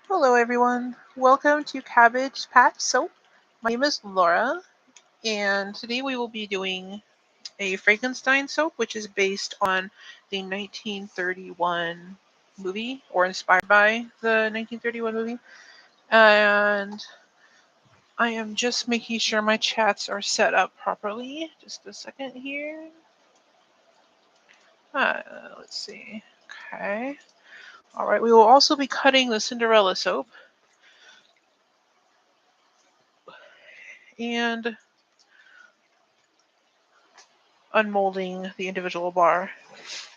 Hello everyone, welcome to Cabbage Patch Soap. My name is Laura, and today we will be doing a Frankenstein soap, which is based on the 1931 movie, or inspired by the 1931 movie. And I am just making sure my chats are set up properly. Just a second here. Let's see. Okay. All right, we will also be cutting the Cinderella soap. And unmolding the individual bar,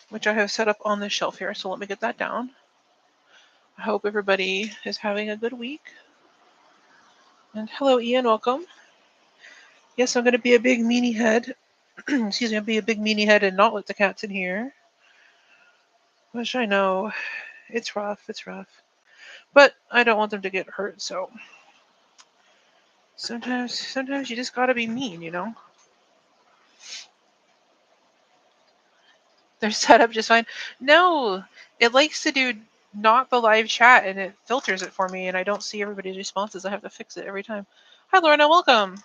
which I have set up on this shelf here. So let me get that down. I hope everybody is having a good week. And hello, Ian. Welcome. Yes, I'm going to be a big meanie head. Excuse me, I'll be a big meanie head and not let the cats in here. Which I know, it's rough. It's rough. But I don't want them to get hurt. So sometimes you just gotta be mean, you know. They're set up just fine. No, it likes to do not the live chat and it filters it for me, and I don't see everybody's responses. I have to fix it every time. Hi, Lorna. Welcome.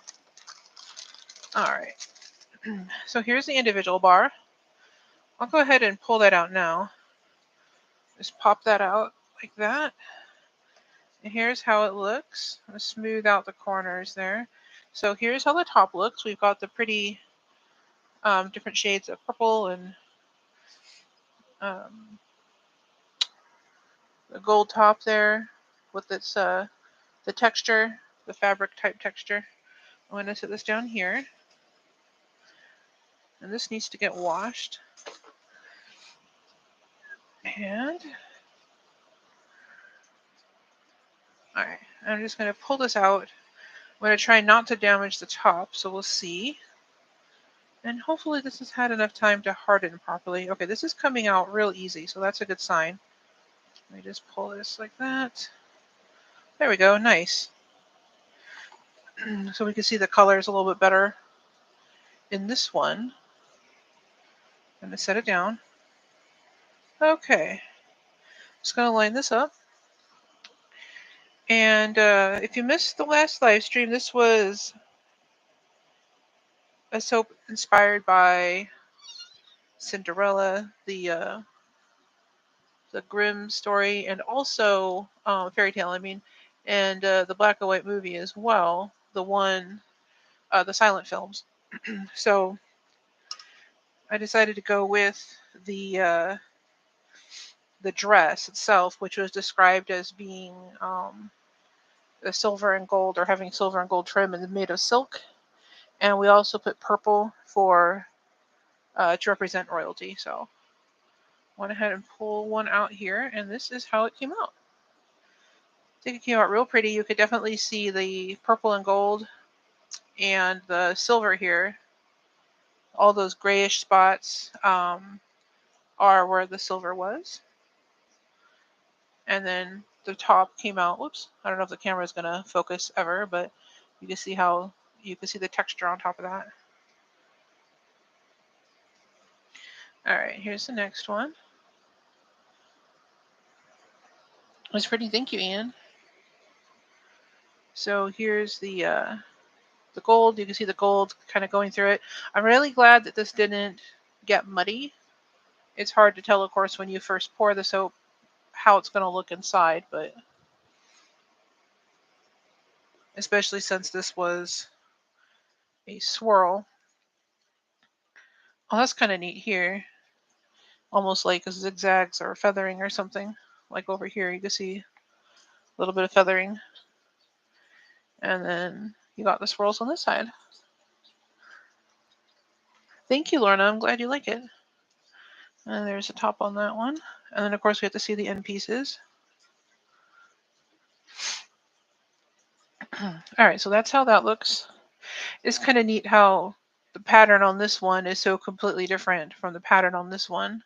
All right. So here's the individual bar. I'll go ahead and pull that out now. Just pop that out like that. And here's how it looks. I'm going to smooth out the corners there. So here's how the top looks. We've got the pretty different shades of purple and um, the gold top there with its the texture, the fabric type texture. I'm going to set this down here. And this needs to get washed. And alright, I'm just going to pull this out. I'm going to try not to damage the top, so we'll see. And hopefully this has had enough time to harden properly. Okay, this is coming out real easy, so that's a good sign. Let me just pull this like that. There we go, nice. So we can see the colors a little bit better in this one. I'm going to set it down. Okay, just going to line this up. And if you missed the last live stream, this was a soap inspired by Cinderella, the Grimm story, and also fairy tale. I mean, and the black and white movie as well. The one, the silent films. So I decided to go with the dress itself, which was described as being a silver and gold, or having silver and gold trim, and made of silk. And we also put purple for to represent royalty. So went ahead and pull one out here, and this is how it came out. I think it came out real pretty. You could definitely see the purple and gold and the silver here. All those grayish spots are where the silver was. And then the top came out. Whoops, I don't know if the camera is going to focus ever, but you can see how you can see the texture on top of that. All right, here's the next one. It was pretty. Thank you, Ian. So here's the gold. You can see the gold kind of going through it. I'm really glad that this didn't get muddy. It's hard to tell, of course, when you first pour the soap how it's going to look inside, but especially since this was a swirl. Oh, that's kind of neat here. Almost like zigzags or feathering or something. Like over here, you can see a little bit of feathering. And then you got the swirls on this side. Thank you, Lorna. I'm glad you like it. And there's a top on that one. And then, of course, we have to see the end pieces. All right, so that's how that looks. It's kind of neat how the pattern on this one is so completely different from the pattern on this one.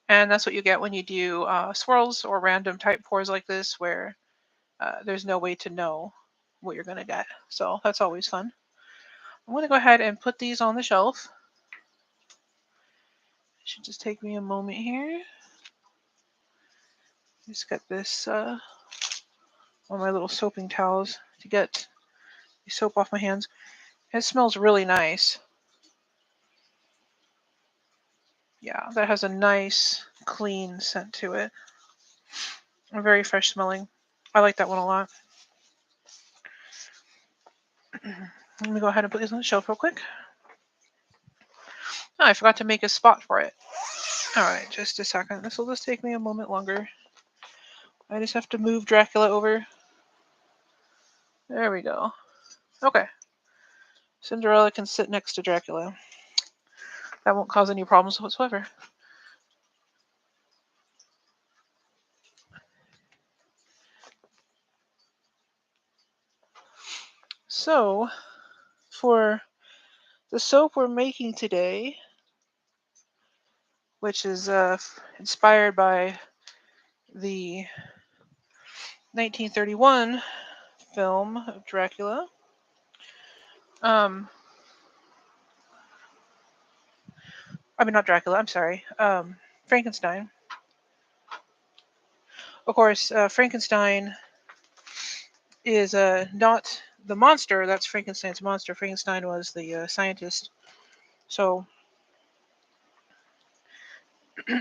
And that's what you get when you do swirls or random type pours like this, where there's no way to know what you're going to get. So that's always fun. I'm going to go ahead and put these on the shelf. It should just take me a moment here. Just get this on my little soaping towels to get the soap off my hands. It smells really nice. Yeah, that has a nice, clean scent to it. Very fresh smelling. I like that one a lot. Let me go ahead and put these on the shelf real quick. Oh, I forgot to make a spot for it. Alright, just a second. This will just take me a moment longer. I just have to move Dracula over. There we go. Okay. Cinderella can sit next to Dracula. That won't cause any problems whatsoever. So, for the soap we're making today, which is inspired by the 1931 film of Dracula. Not Dracula, I'm sorry. Frankenstein. Of course, Frankenstein is not the monster. That's Frankenstein's monster. Frankenstein was the scientist. So,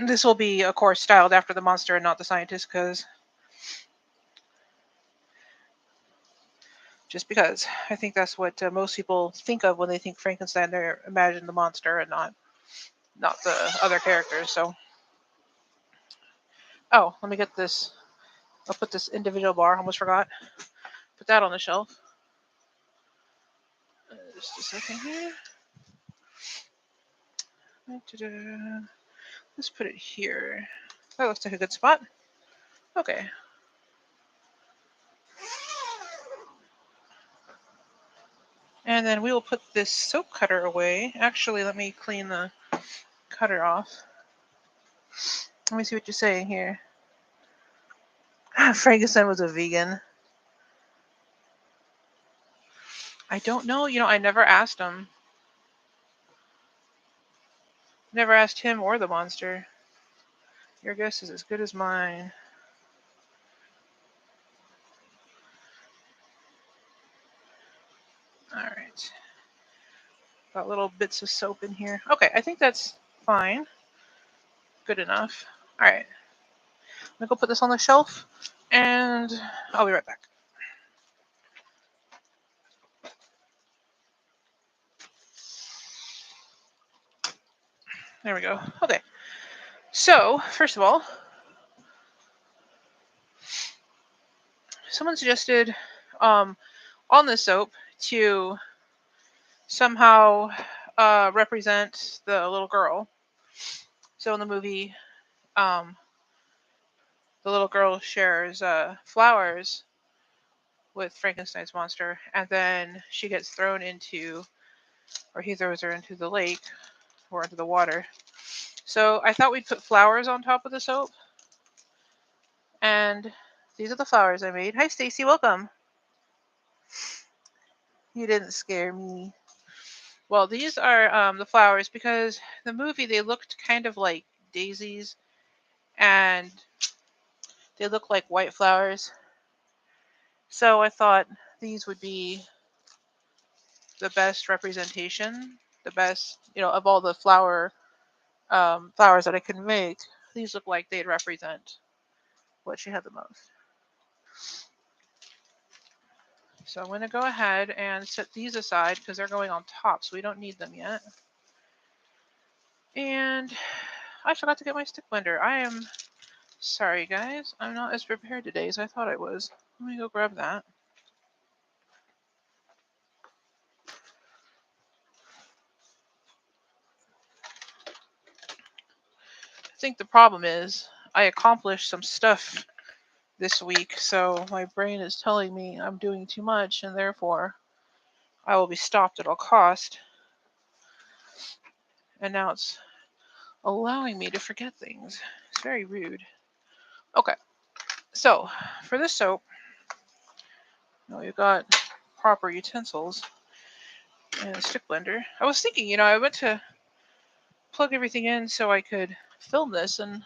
this will be, of course, styled after the monster and not the scientist, because I think that's what most people think of when they think Frankenstein. They imagine the monster and not the other characters. So, oh, let me get this. I'll put this individual bar. Almost forgot. Put that on the shelf. Just a second here. Let's put it here. That looks like a good spot. Okay. And then we will put this soap cutter away. Actually, let me clean the cutter off. Let me see what you're saying here. Frankenstein was a vegan. I don't know. I never asked him. Never asked him or the monster. Your guess is as good as mine. Alright. Got little bits of soap in here. Okay, I think that's fine. Good enough. Alright. I'm gonna go put this on the shelf, and I'll be right back. There we go. Okay. So, first of all, someone suggested on this soap to somehow represent the little girl. So in the movie, the little girl shares flowers with Frankenstein's monster, and then she gets thrown into, or he throws her into the lake or into the water. So I thought we'd put flowers on top of the soap. And these are the flowers I made. Hi, Stacy. Welcome. You didn't scare me. Well, these are the flowers because the movie they looked kind of like daisies, and they look like white flowers. So I thought these would be the best representation, the best, of all the flowers that I could make. These look like they'd represent what she had the most. So I'm going to go ahead and set these aside because they're going on top, so we don't need them yet. And I forgot to get my stick blender. I am sorry, guys. I'm not as prepared today as I thought I was. Let me go grab that. I think the problem is I accomplished some stuff this week, so my brain is telling me I'm doing too much, and therefore I will be stopped at all cost. And now it's allowing me to forget things. It's very rude. Okay, so for this soap, we've got proper utensils and a stick blender. I was thinking, I went to plug everything in so I could film this, and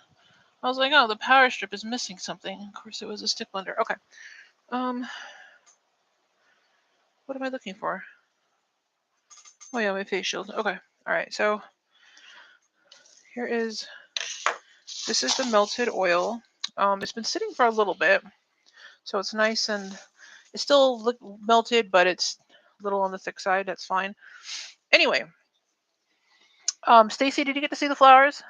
I was like, oh, the power strip is missing something. Of course, it was a stick blender. Okay, What am I looking for? Oh yeah, my face shield. Okay. All right. So here is, this is the melted oil. It's been sitting for a little bit, so it's nice and it's still melted, but it's a little on the thick side. That's fine. Anyway, Stacy, did you get to see the flowers?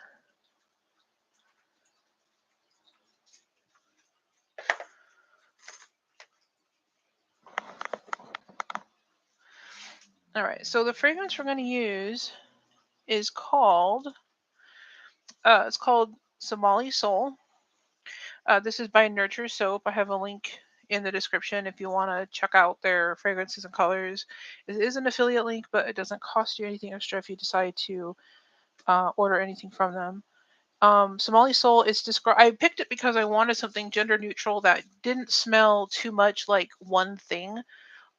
All right. So the fragrance we're going to use is called it's called Somali Soul. This is by Nurture Soap. I have a link in the description if you want to check out their fragrances and colors. It is an affiliate link, but it doesn't cost you anything extra if you decide to order anything from them. Somali Soul is described. I picked it because I wanted something gender neutral that didn't smell too much like one thing.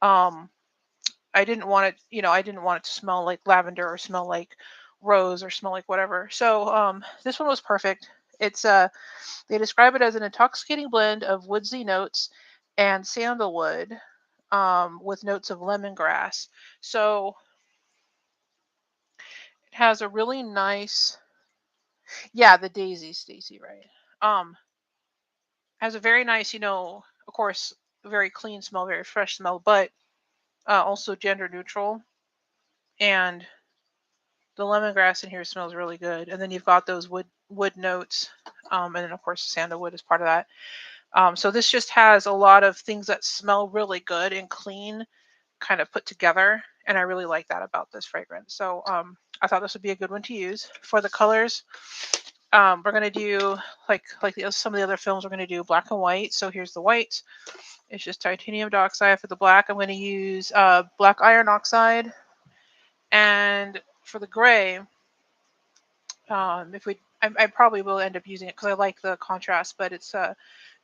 Um, I didn't want it, I didn't want it to smell like lavender or smell like rose or smell like whatever. So this one was perfect. It's they describe it as an intoxicating blend of woodsy notes and sandalwood with notes of lemongrass. So it has a really nice, yeah, the daisy, Stacy, right? Has a very nice, of course, very clean smell, very fresh smell, but also gender neutral. And the lemongrass in here smells really good. And then you've got those wood notes, and then of course sandalwood is part of that. So this just has a lot of things that smell really good and clean, kind of put together, and I really like that about this fragrance. So I thought this would be a good one to use for the colors. We're gonna do some of the other films. We're gonna do black and white. So here's the white. It's just titanium dioxide. For the black, I'm going to use black iron oxide, and for the gray, I probably will end up using it because I like the contrast. But it's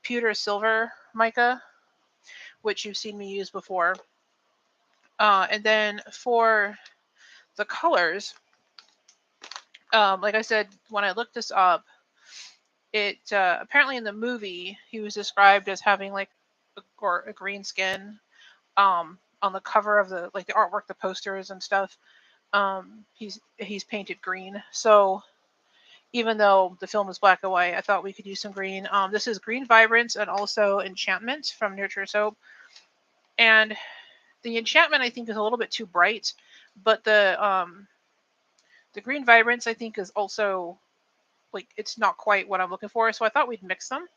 pewter silver mica, which you've seen me use before. And then for the colors, like I said, when I looked this up, it apparently in the movie he was described as having like a green skin. On the cover of the artwork, the posters and stuff, he's painted green. So even though the film is black and white, I thought we could use some green. This is Green Vibrance and also Enchantment from Nurture Soap. And the Enchantment I think is a little bit too bright, but the Green Vibrance I think is also like it's not quite what I'm looking for. So I thought we'd mix them.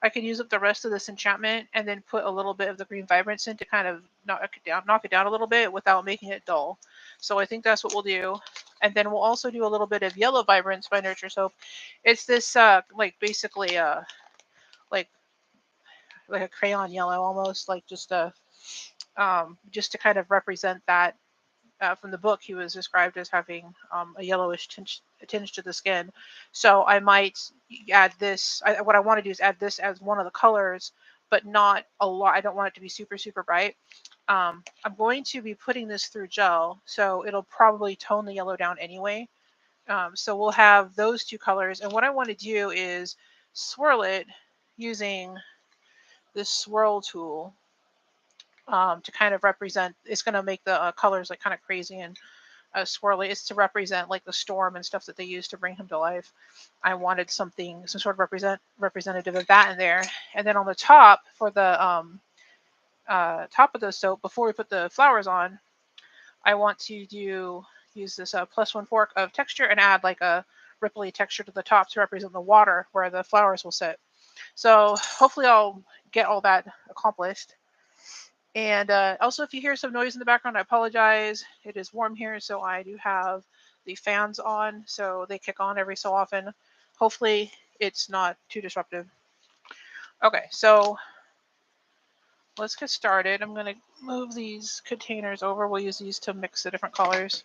I could use up the rest of this Enchantment and then put a little bit of the Green Vibrance in to kind of knock it down a little bit without making it dull. So I think that's what we'll do. And then we'll also do a little bit of Yellow Vibrance by Nurture Soap. It's this basically like like a crayon yellow almost, like just to kind of represent that. From the book, he was described as having a yellowish tinge to the skin. So I might add this. What I want to do is add this as one of the colors, but not a lot. I don't want it to be super, super bright. I'm going to be putting this through gel, so it'll probably tone the yellow down anyway. So we'll have those two colors. And what I want to do is swirl it using this swirl tool to kind of represent. It's going to make the colors like kind of crazy and swirly. It's to represent like the storm and stuff that they use to bring him to life. I wanted some sort of representative of that in there. And then on the top for the top of the soap, before we put the flowers on, I want to use this +1 fork of texture and add like a ripply texture to the top to represent the water where the flowers will sit. So hopefully I'll get all that accomplished. And also, if you hear some noise in the background, I apologize. It is warm here, so I do have the fans on, so they kick on every so often. Hopefully, it's not too disruptive. Okay, so let's get started. I'm going to move these containers over. We'll use these to mix the different colors.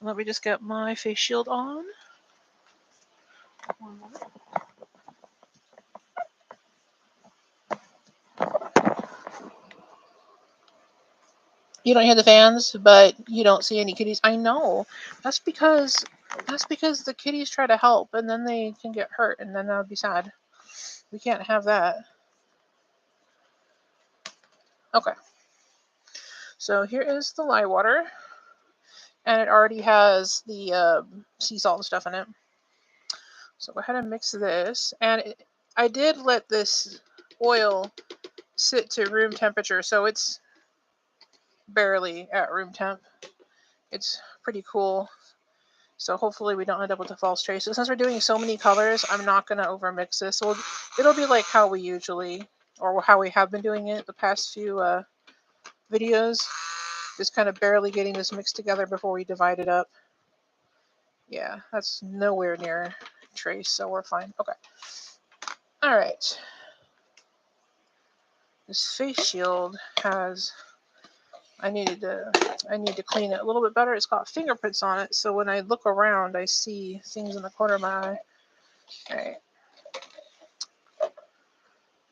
Let me just get my face shield on. One moment. You don't hear the fans, but you don't see any kitties. I know. That's because the kitties try to help and then they can get hurt and then that would be sad. We can't have that. Okay, so here is the lye water, and it already has the sea salt and stuff in it. So go ahead and mix this. And I did let this oil sit to room temperature, so it's barely at room temp. It's pretty cool. So hopefully we don't end up with a false trace. Since we're doing so many colors, I'm not going to over mix this. So it'll be like how we usually, or how we have been doing it the past few videos. Just kind of barely getting this mixed together before we divide it up. Yeah, that's nowhere near trace, so we're fine. Okay. All right. This face shield has, I need to clean it a little bit better. It's got fingerprints on it, so when I look around, I see things in the corner of my eye. All right.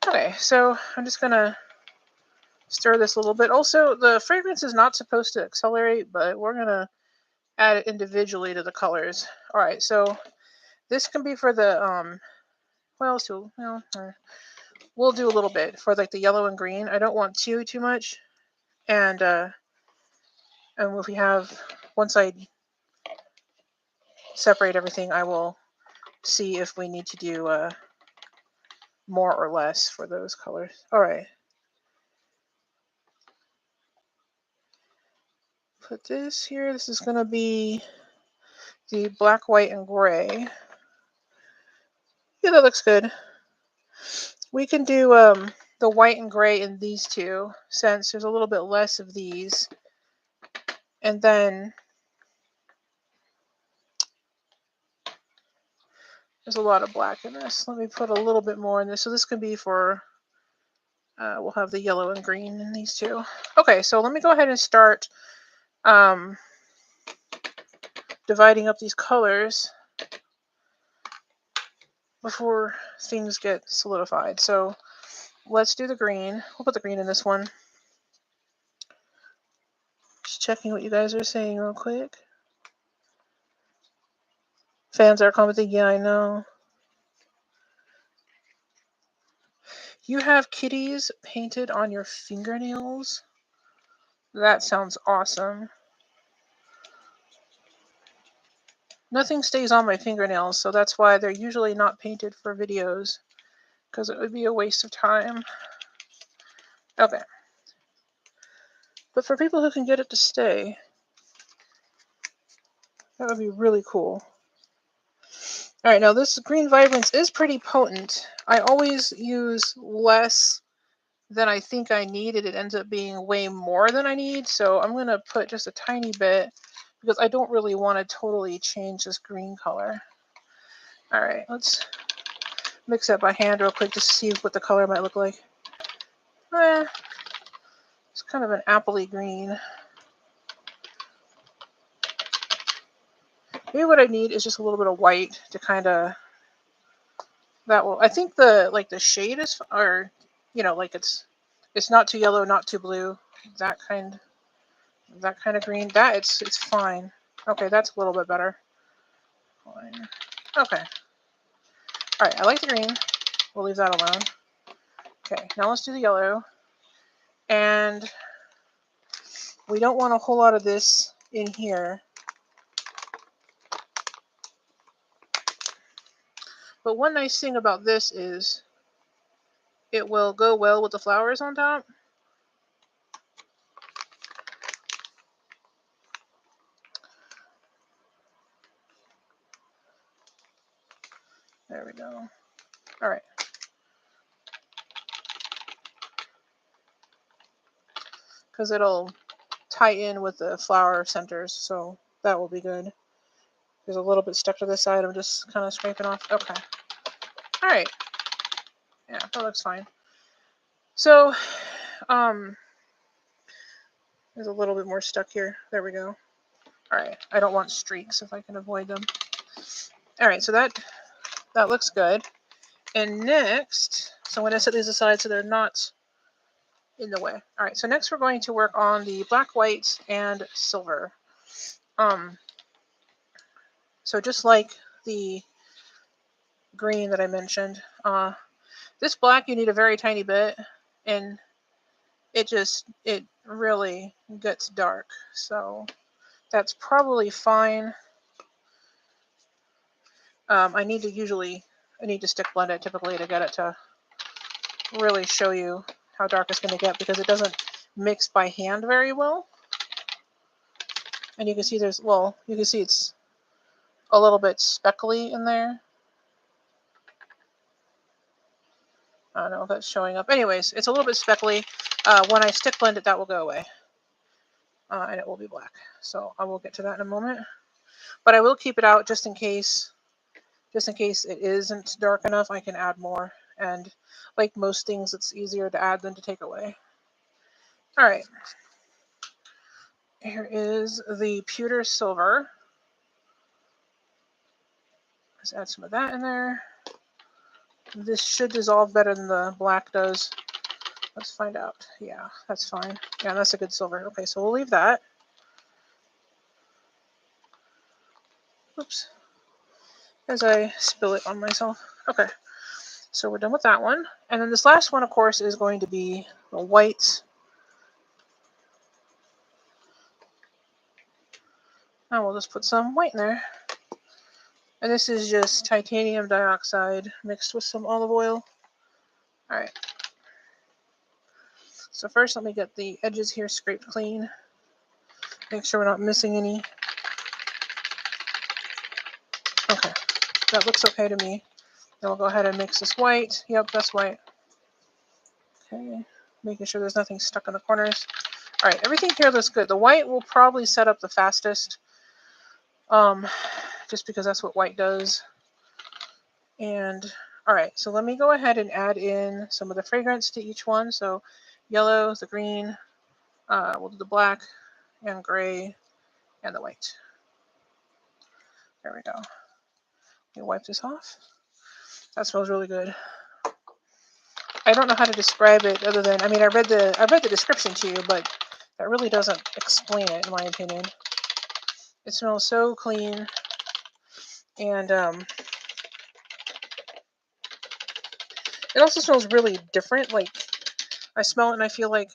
Okay, so I'm just gonna stir this a little bit. Also, the fragrance is not supposed to accelerate, but we're gonna add it individually to the colors. All right, so this can be for the well, so we'll do a little bit for like the yellow and green. I don't want too much, and if we have, once I separate everything, I will see if we need to do more or less for those colors. All right. Put this here. This is going to be the black, white, and gray. Yeah, that looks good. We can do the white and gray in these two, since there's a little bit less of these. And then there's a lot of black in this. Let me put a little bit more in this. So this could be for, we'll have the yellow and green in these two. Okay, so let me go ahead and start dividing up these colors before things get solidified. So let's do the green. We'll put the green in this one. Just checking what you guys are saying real quick. Fans are commenting, yeah, I know. You have kitties painted on your fingernails? That sounds awesome. Nothing stays on my fingernails, so that's why they're usually not painted for videos, because it would be a waste of time. Okay. But for people who can get it to stay, that would be really cool. Alright, now this green vibrance is pretty potent. I always use less than I think I need, and it ends up being way more than I need, so I'm going to put just a tiny bit, because I don't really want to totally change this green color. Alright, let's mix that by hand real quick just to see what the color might look like. It's kind of an appley green. Maybe what I need is just a little bit of white to kind of, that will, I think the shade is, or like it's not too yellow, not too blue, that kind of green. That it's fine. Okay, that's a little bit better. Fine. Okay. All right, I like the green. We'll leave that alone. Okay, now let's do the yellow. And we don't want a whole lot of this in here. But one nice thing about this is it will go well with the flowers on top. There we go. All right. Because it'll tie in with the flower centers, so that will be good. There's a little bit stuck to this side. I'm just kind of scraping off. Okay. All right. Yeah, that looks fine. So, there's a little bit more stuck here. There we go. All right. I don't want streaks if I can avoid them. All right. So that looks good. And next, so I'm going to set these aside so they're not in the way. All right. So next we're going to work on the black, white, and silver. So just like the green that I mentioned, this black you need a very tiny bit, and it really gets dark. So that's probably fine. I need to stick blend it typically to get it to really show you how dark it's going to get, because it doesn't mix by hand very well. And you can see it's a little bit speckly in there. I don't know if that's showing up. Anyways, it's a little bit speckly. When I stick blend it, that will go away. And it will be black. So I will get to that in a moment. But I will keep it out just in case it isn't dark enough. I can add more. And like most things, it's easier to add than to take away. All right. Here is the pewter silver. Let's add some of that in there. This should dissolve better than the black does. Let's find out. Yeah, that's fine. Yeah, that's a good silver. Okay, so we'll leave that. Oops. As I spill it on myself. Okay, so we're done with that one. And then this last one, of course, is going to be the whites. And we'll just put some white in there. And this is just titanium dioxide mixed with some olive oil. All right. So first, let me get the edges here scraped clean. Make sure we're not missing any. Okay, that looks okay to me. Then we'll go ahead and mix this white. Yep, that's white. Okay, making sure there's nothing stuck in the corners. All right, everything here looks good. The white will probably set up the fastest, just because that's what white does. And all right, so let me go ahead and add in some of the fragrance to each one. So yellow, the green, we'll do the black and gray and the white. There we go. Let me wipe this off. That smells really good. I don't know how to describe it other than, I mean, I read the description to you, but that really doesn't explain it in my opinion. It smells so clean, and it also smells really different. Like, I smell it and I feel like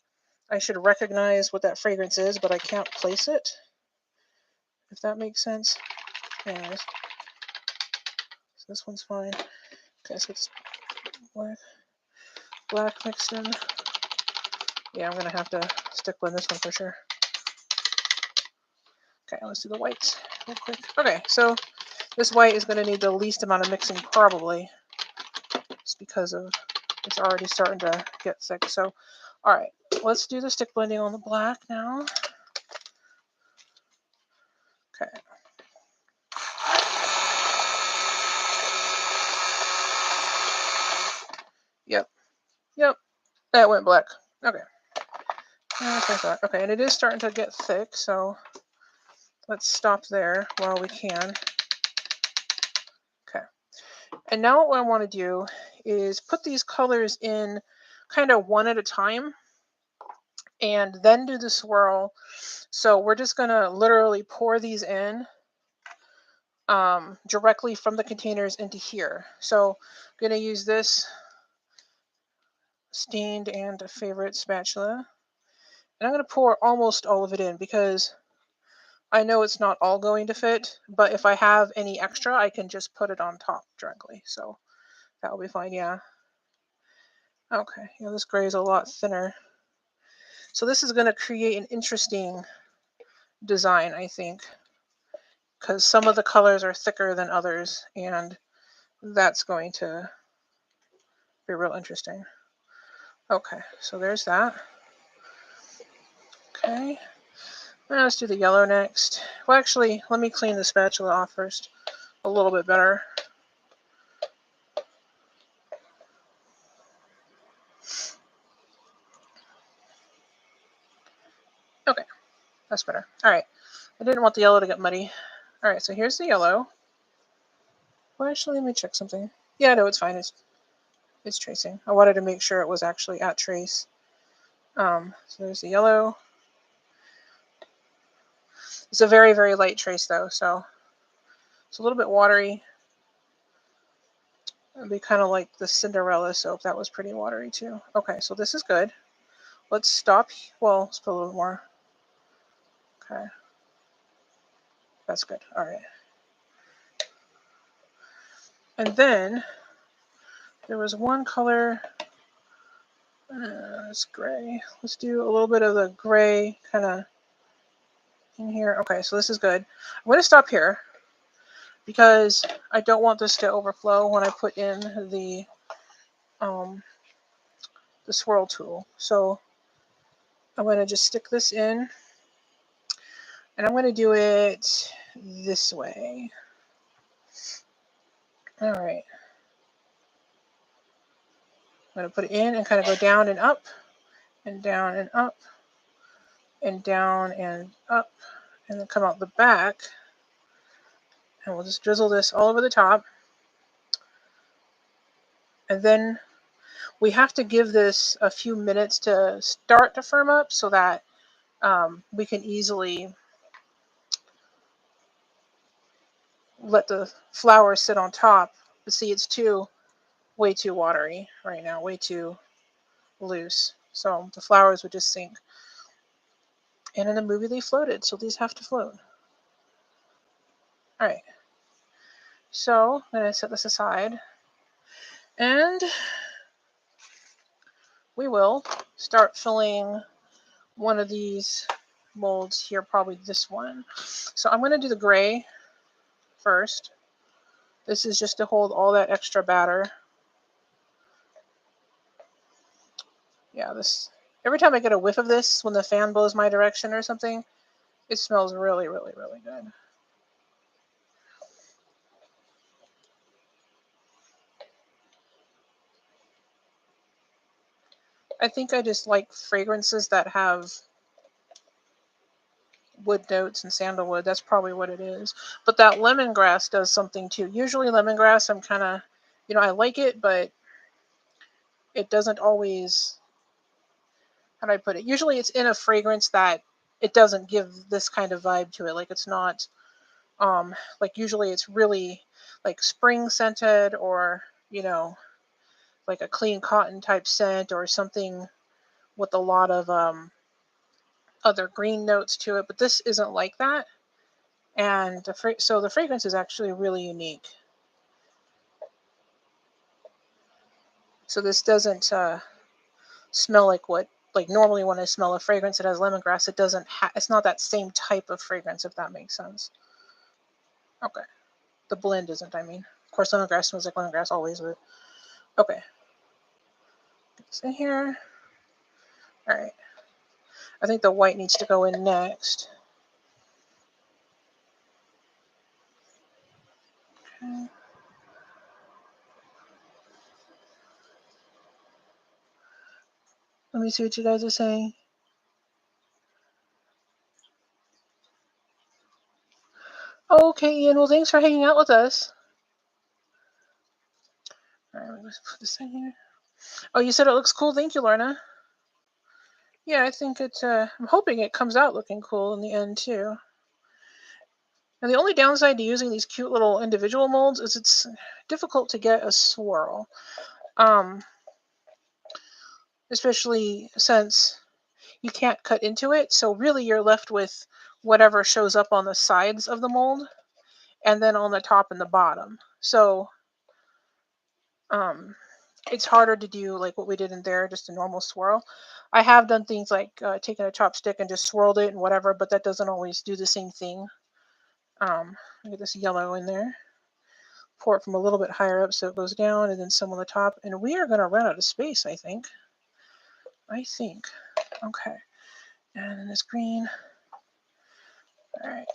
I should recognize what that fragrance is, but I can't place it, if that makes sense. Anyways, so this one's fine. Okay, so it's black mixed in. Yeah, I'm gonna have to stick with this one for sure. Okay, let's do the whites real quick. Okay, so this white is going to need the least amount of mixing probably, just because of it's already starting to get thick. So, all right, let's do the stick blending on the black now. Okay. Yep, that went black. Okay. That's what I thought. Okay, and it is starting to get thick, so let's stop there while we can. Okay. And now what I want to do is put these colors in kind of one at a time and then do the swirl. So we're just going to literally pour these in directly from the containers into here. So I'm going to use this stained and favorite spatula. And I'm going to pour almost all of it in because I know it's not all going to fit, but if I have any extra, I can just put it on top directly. So that will be fine, yeah. Okay, yeah, this gray is a lot thinner. So this is going to create an interesting design, I think, because some of the colors are thicker than others, and that's going to be real interesting. Okay, so there's that. Okay, now let's do the yellow next. Well, actually, let me clean the spatula off first a little bit better. Okay, that's better. All right, I didn't want the yellow to get muddy. All right, so here's the yellow. Well, actually, let me check something. Yeah, no, it's fine. It's tracing. I wanted to make sure it was actually at trace. So there's the yellow. It's a very, very light trace though, so it's a little bit watery. It'd be kind of like the Cinderella soap. That was pretty watery too. Okay, so this is good. let's stop. Well, let's put a little more. Okay. That's good. All right. And then there was one color. It's gray. Let's do a little bit of the gray kind of in here. Okay, so this is good. I'm going to stop here because I don't want this to overflow when I put in the swirl tool. So I'm going to just stick this in, and I'm going to do it this way. All right. I'm going to put it in and kind of go down and up, and down and up, and down and up, and then come out the back. And we'll just drizzle this all over the top. And then we have to give this a few minutes to start to firm up so that we can easily let the flour sit on top. But see, it's way too watery right now, way too loose. So the flowers would just sink. And in the movie, they floated, so these have to float. All right. So I'm going to set this aside. And we will start filling one of these molds here, probably this one. So I'm going to do the gray first. This is just to hold all that extra batter. Yeah, this, every time I get a whiff of this, when the fan blows my direction or something, it smells really, really, really good. I think I just like fragrances that have wood notes and sandalwood. That's probably what it is. But that lemongrass does something too. Usually lemongrass, I'm kind of, I like it, but it doesn't always, how do I put it? Usually it's in a fragrance that it doesn't give this kind of vibe to it. Like it's not, like usually it's really like spring scented or, like a clean cotton type scent or something with a lot of other green notes to it. But this isn't like that. And so the fragrance is actually really unique. So this doesn't smell like what, like normally when I smell a fragrance that has lemongrass, it doesn't it's not that same type of fragrance, if that makes sense. Okay. The blend isn't, I mean. Of course, lemongrass smells like lemongrass always, but okay. Get this in here. All right. I think the white needs to go in next. Okay. Let me see what you guys are saying. Okay, Ian. Well, thanks for hanging out with us. All right, let's put this in here. Oh, you said it looks cool. Thank you, Lorna. Yeah, I think it. I'm hoping it comes out looking cool in the end too. And the only downside to using these cute little individual molds is it's difficult to get a swirl, especially since you can't cut into it. So really, you're left with whatever shows up on the sides of the mold, and then on the top and the bottom. So it's harder to do like what we did in there, just a normal swirl. I have done things like taking a chopstick and just swirled it and whatever, but that doesn't always do the same thing. Get this yellow in there. Pour it from a little bit higher up so it goes down, and then some on the top. And we are going to run out of space, I think. Okay. And then this green. All right.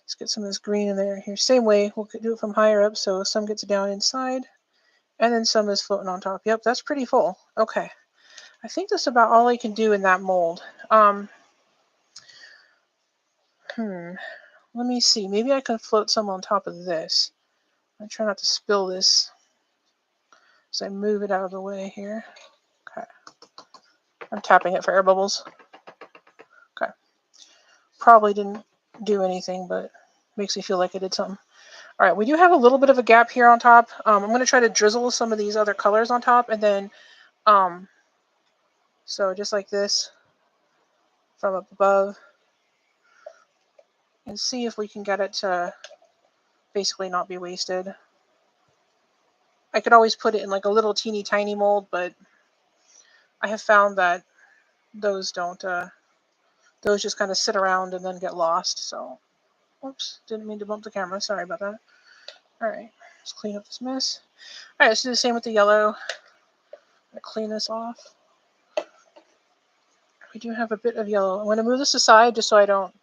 Let's get some of this green in there here. Same way, we'll do it from higher up so some gets down inside, and then some is floating on top. Yep, that's pretty full. Okay. I think that's about all I can do in that mold. Let me see. Maybe I can float some on top of this. I try not to spill this as I move it out of the way here. Okay. I'm tapping it for air bubbles. Okay. Probably didn't do anything, but makes me feel like I did something. All right, we do have a little bit of a gap here on top. I'm going to try to drizzle some of these other colors on top, and then So just like this from up above, and see if we can get it to basically not be wasted. I could always put it in like a little teeny tiny mold, but I have found that those don't, those just kind of sit around and then get lost. So, oops, didn't mean to bump the camera. Sorry about that. All right, let's clean up this mess. All right, let's do the same with the yellow. I'm gonna clean this off. We do have a bit of yellow. I'm gonna move this aside just so I don't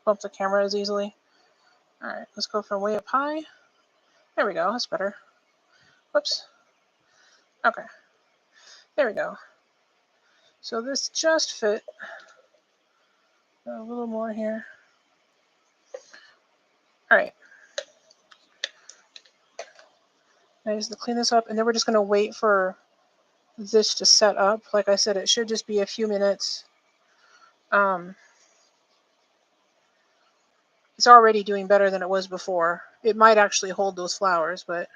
bump the camera as easily. All right, let's go from way up high. There we go. That's better. Whoops. Okay. There we go. So this just fit. A little more here. All right. I just clean this up, and then we're just going to wait for this to set up. Like I said, it should just be a few minutes. It's already doing better than it was before. It might actually hold those flowers, but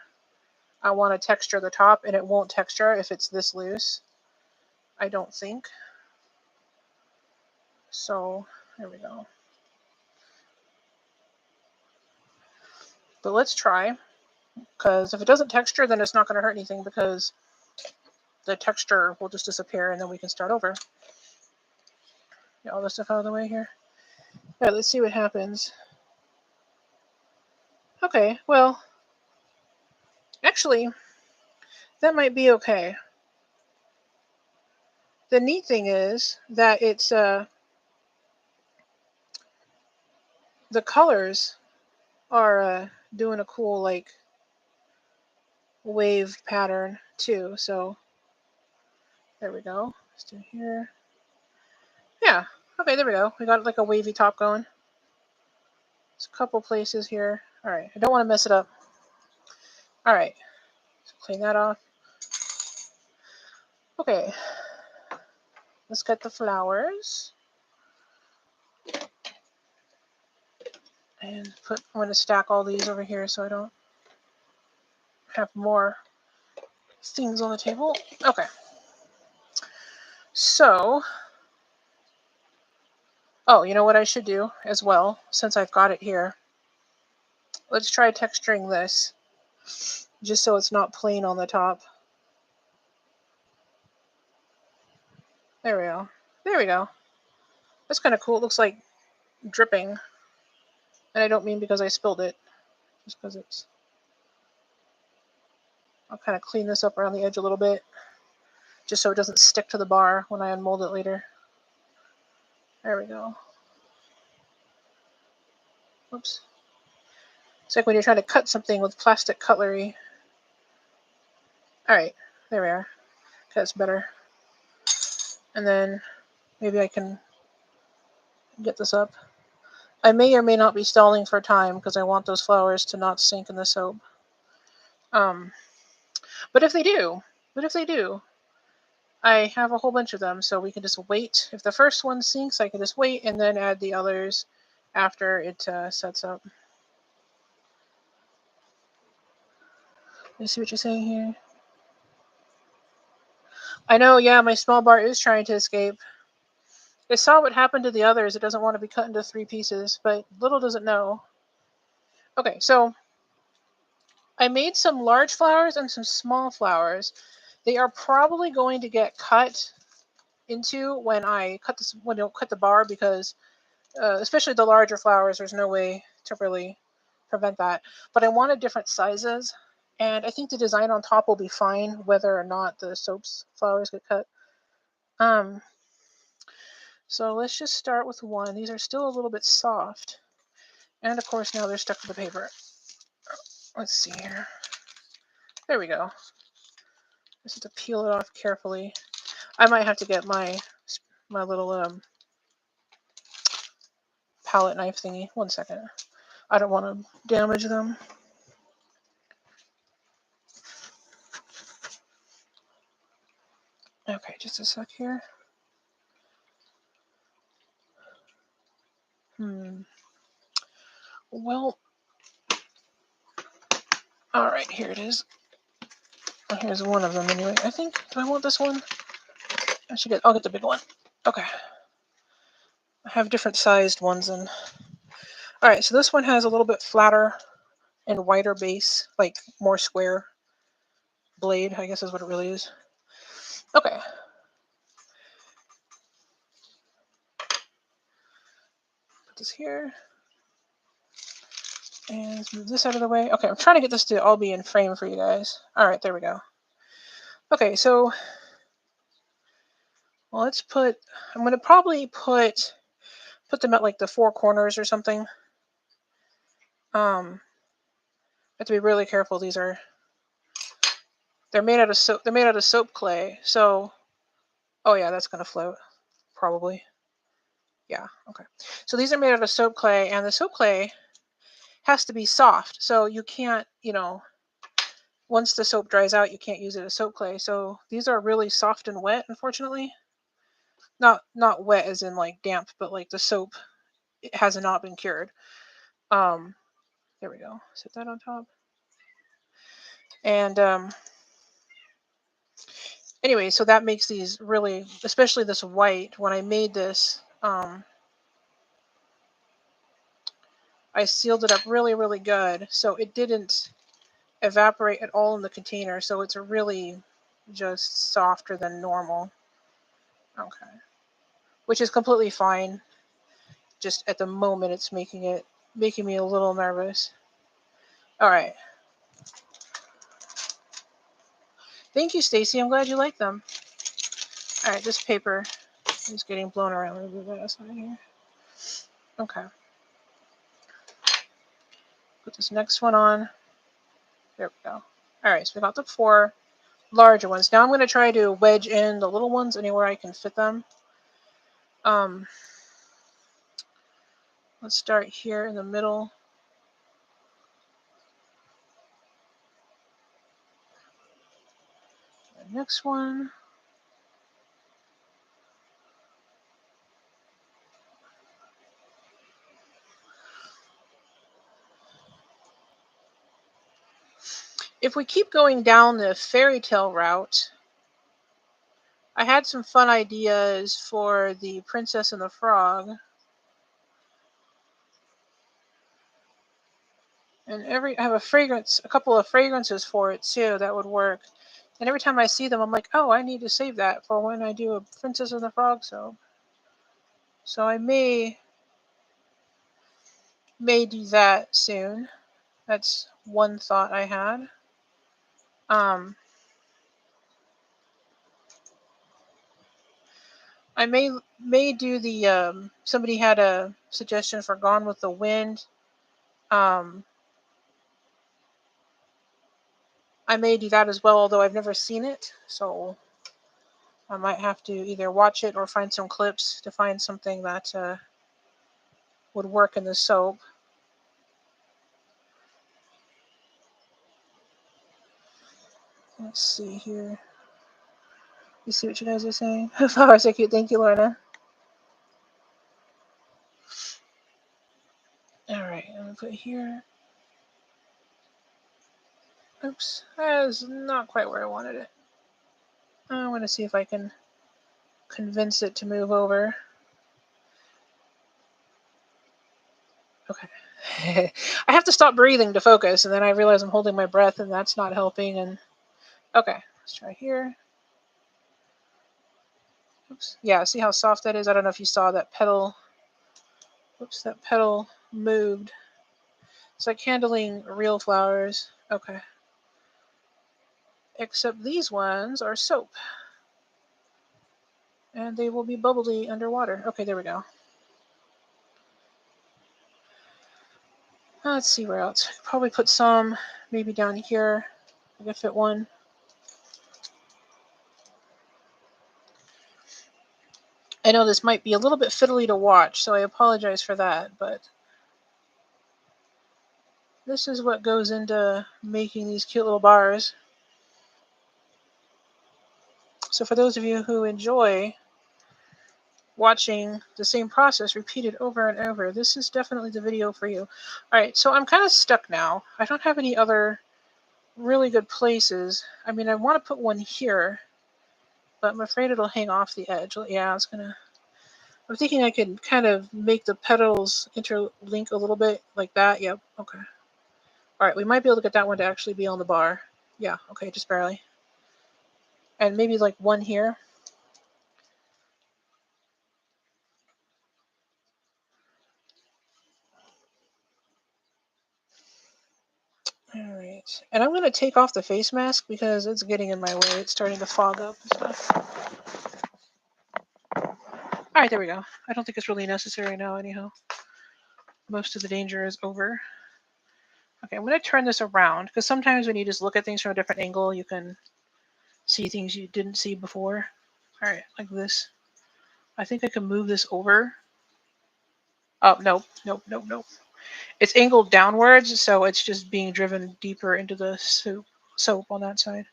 I want to texture the top, and it won't texture if it's this loose. I don't think. So, there we go. But let's try, because if it doesn't texture, then it's not going to hurt anything, because the texture will just disappear, and then we can start over. Get all this stuff out of the way here. All right, let's see what happens. Okay, well, actually, that might be okay. The neat thing is that it's the colors are doing a cool like wave pattern too. So there we go. Let's do here. Yeah. Okay, there we go. We got like a wavy top going. There's a couple places here. All right. I don't want to mess it up. All right. So clean that off. Okay. Let's get the flowers. And I'm going to stack all these over here so I don't have more things on the table. Okay. So, oh, you know what I should do as well, since I've got it here? Let's try texturing this, just so it's not plain on the top. There we go. There we go. That's kind of cool. It looks like dripping. And I don't mean because I spilled it, just because it's... I'll kind of clean this up around the edge a little bit, just so it doesn't stick to the bar when I unmold it later. There we go. Whoops. It's like when you're trying to cut something with plastic cutlery. Alright, there we are. Okay, that's better. And then maybe I can get this up. I may or may not be stalling for time because I want those flowers to not sink in the soap. But if they do, I have a whole bunch of them, so we can just wait. If the first one sinks, I can just wait and then add the others after it sets up. Let's see what you're saying here. I know, yeah, my small bar is trying to escape. It saw what happened to the others. It doesn't want to be cut into 3 pieces, but little does it know. Okay, so I made some large flowers and some small flowers. They are probably going to get cut into when I cut this, when I cut the bar, because especially the larger flowers, there's no way to really prevent that. But I wanted different sizes, and I think the design on top will be fine whether or not the soap's flowers get cut. So let's just start with one. These are still a little bit soft, and of course now they're stuck to the paper. Let's see here. There we go. Just have to peel it off carefully. I might have to get my little palette knife thingy. 1 second. I don't want to damage them. Okay, just a sec here. Well, all right, here it is. Here's one of them anyway. I think, do I want this one? I'll get the big one. Okay. I have different sized ones. And all right, so this one has a little bit flatter and wider base, like more square blade, I guess is what it really is. Okay. Put this here. And let's move this out of the way. Okay, I'm trying to get this to all be in frame for you guys. All right, there we go. Okay, so well, I'm going to probably put them at like the four corners or something. I have to be really careful. They're made out of soap. They're made out of soap clay. So, oh yeah, that's going to float probably. Yeah, okay. So these are made out of soap clay, and the soap clay has to be soft. So you can't, once the soap dries out, you can't use it as soap clay. So these are really soft and wet, unfortunately. Not wet as in like damp, but like the soap it has not been cured. There we go. Set that on top. And anyway, so that makes these really, especially this white. When I made this, I sealed it up really, really good, so it didn't evaporate at all in the container. So it's really just softer than normal. Okay, which is completely fine. Just at the moment, it's making me a little nervous. All right. Thank you, Stacy. I'm glad you like them. All right, this paper is getting blown around. Let me move that aside here. Okay. Put this next one on. There we go. All right, so we got the four larger ones. Now I'm going to try to wedge in the little ones anywhere I can fit them. Let's start here in the middle. The next one. If we keep going down the fairy tale route, I had some fun ideas for the Princess and the Frog. And I have a couple of fragrances for it too that would work. And every time I see them, I'm like, oh, I need to save that for when I do a Princess and the Frog soap. So I may do that soon. That's one thought I had. I may do the somebody had a suggestion for Gone with the Wind. I may do that as well, although I've never seen it, so I might have to either watch it or find some clips to find something that would work in the soap. Let's see here. You see what you guys are saying? Flowers are cute. Thank you, Lorna. All right, I'm gonna put here. Oops, that is not quite where I wanted it. I'm gonna see if I can convince it to move over. Okay. I have to stop breathing to focus, and then I realize I'm holding my breath, and that's not helping. And okay, let's try here. Oops. Yeah, see how soft that is? I don't know if you saw that petal. Oops, that petal moved. It's like handling real flowers. Okay. Except these ones are soap. And they will be bubbly underwater. Okay, there we go. Let's see where else. Probably put some maybe down here. I could fit one. I know this might be a little bit fiddly to watch, so I apologize for that, but this is what goes into making these cute little bars. So for those of you who enjoy watching the same process repeated over and over, this is definitely the video for you. All right, so I'm kind of stuck now. I don't have any other really good places. I mean, I want to put one here, but I'm afraid it'll hang off the edge. Yeah, I'm thinking I could kind of make the petals interlink a little bit like that. Yep. Okay. All right. We might be able to get that one to actually be on the bar. Yeah. Okay. Just barely. And maybe like one here. All right. And I'm going to take off the face mask because it's getting in my way. It's starting to fog up and stuff. All right. There we go. I don't think it's really necessary now anyhow. Most of the danger is over. Okay, I'm going to turn this around because sometimes when you just look at things from a different angle, you can see things you didn't see before. All right, like this. I think I can move this over. Oh, nope, nope, nope, nope. It's angled downwards, so it's just being driven deeper into the soap on that side.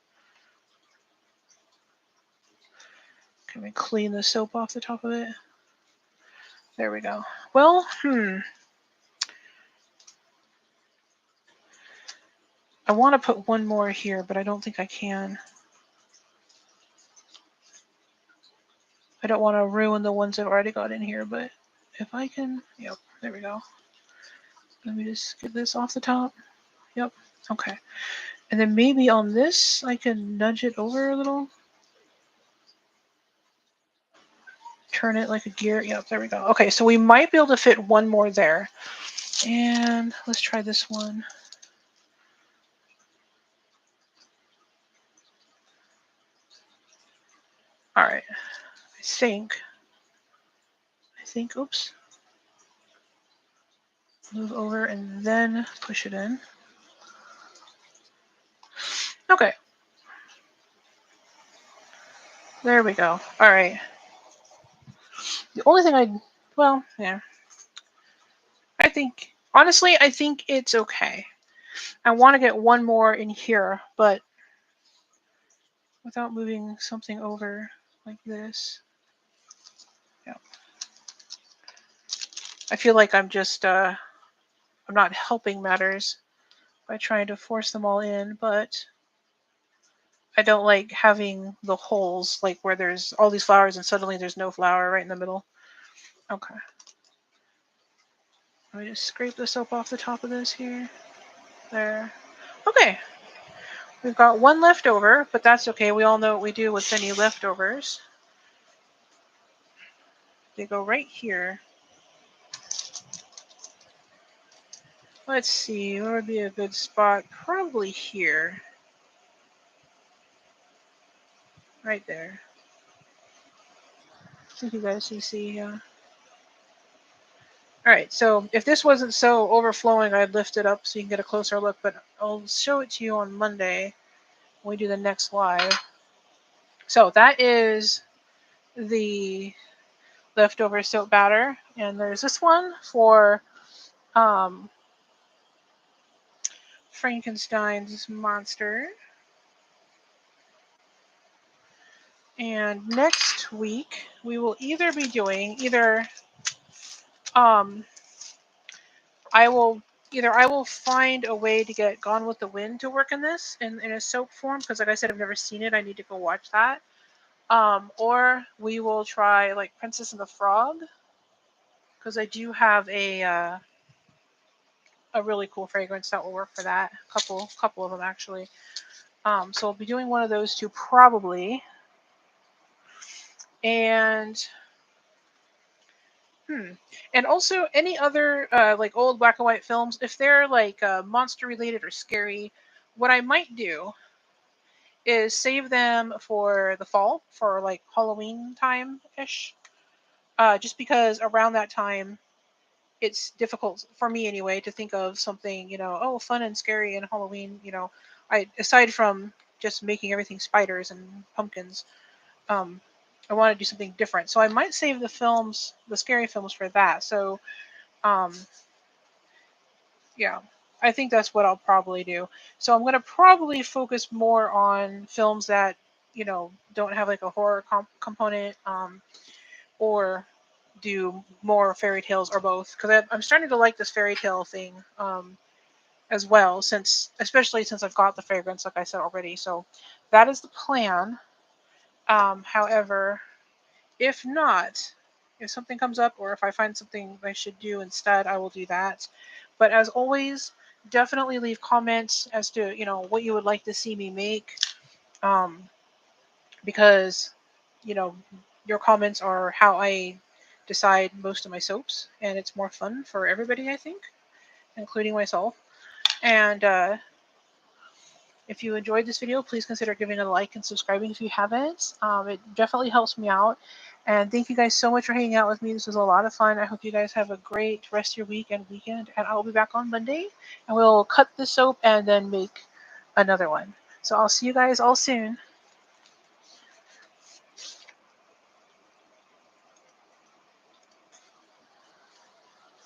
Can we clean the soap off the top of it? There we go. Well, I want to put one more here, but I don't think I can. I don't want to ruin the ones I've already got in here, but if I can, yep, there we go. Let me just get this off the top. Yep, okay. And then maybe on this, I can nudge it over a little. Turn it like a gear. Yep, there we go. Okay, so we might be able to fit one more there. And let's try this one. All right, I think, oops. Move over and then push it in. Okay. There we go. All right. The only thing well, yeah. Honestly, I think it's okay. I want to get one more in here, but without moving something over like this. Yeah. I feel like I'm just, I'm not helping matters by trying to force them all in, but I don't like having the holes, like where there's all these flowers and suddenly there's no flower right in the middle. Okay. Let me just scrape the soap off the top of this here. There. Okay. We've got one left over, but that's okay. We all know what we do with any leftovers. They go right here. Let's see, what would be a good spot? Probably here. Right there. I think you guys can see, yeah. Alright, so if this wasn't so overflowing, I'd lift it up so you can get a closer look, but I'll show it to you on Monday when we do the next live. So that is the leftover soap batter, and there's this one for Frankenstein's Monster. And next week we will either be doing um I will find a way to get Gone with the Wind to work in this in a soap form because like I said I've never seen it. I need to go watch that. Or we will try like Princess and the Frog because I do have a really cool fragrance that will work for that. Couple of them actually. So we'll be doing one of those two probably. And and also any other like old black and white films, if they're like monster related or scary, what I might do is save them for the fall for like Halloween time ish. Just because around that time it's difficult for me anyway to think of something fun and scary in Halloween. I aside from just making everything spiders and pumpkins. Um, I want to do something different. So I might save the scary films for that. So, um, yeah, I think that's what I'll probably do. So I'm going to probably focus more on films that, don't have like a horror component, or do more fairy tales or both. Because I'm starting to like this fairy tale thing, as well, especially since I've got the fragrance, like I said already. So that is the plan. However, if not, if something comes up or if I find something I should do instead, I will do that. But as always, definitely leave comments as to what you would like to see me make, um, because you know your comments are how I decide most of my soaps, and it's more fun for everybody, I think, including myself. And if you enjoyed this video, please consider giving it a like and subscribing if you haven't. It definitely helps me out. And thank you guys so much for hanging out with me. This was a lot of fun. I hope you guys have a great rest of your week and weekend. And I'll be back on Monday. And we'll cut the soap and then make another one. So I'll see you guys all soon.